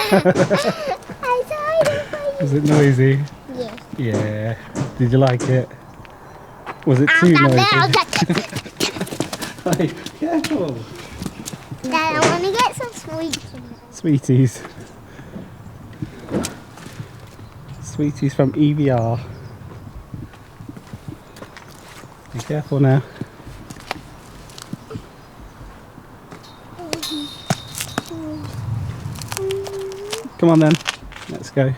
I tried it for you. Was it noisy? Yes. Yeah. Did you like it? Was it too noisy? Hey, careful. Dad, I want to get some sweets. Sweeties. Sweeties from EVR. Be careful now. Come on then, let's go.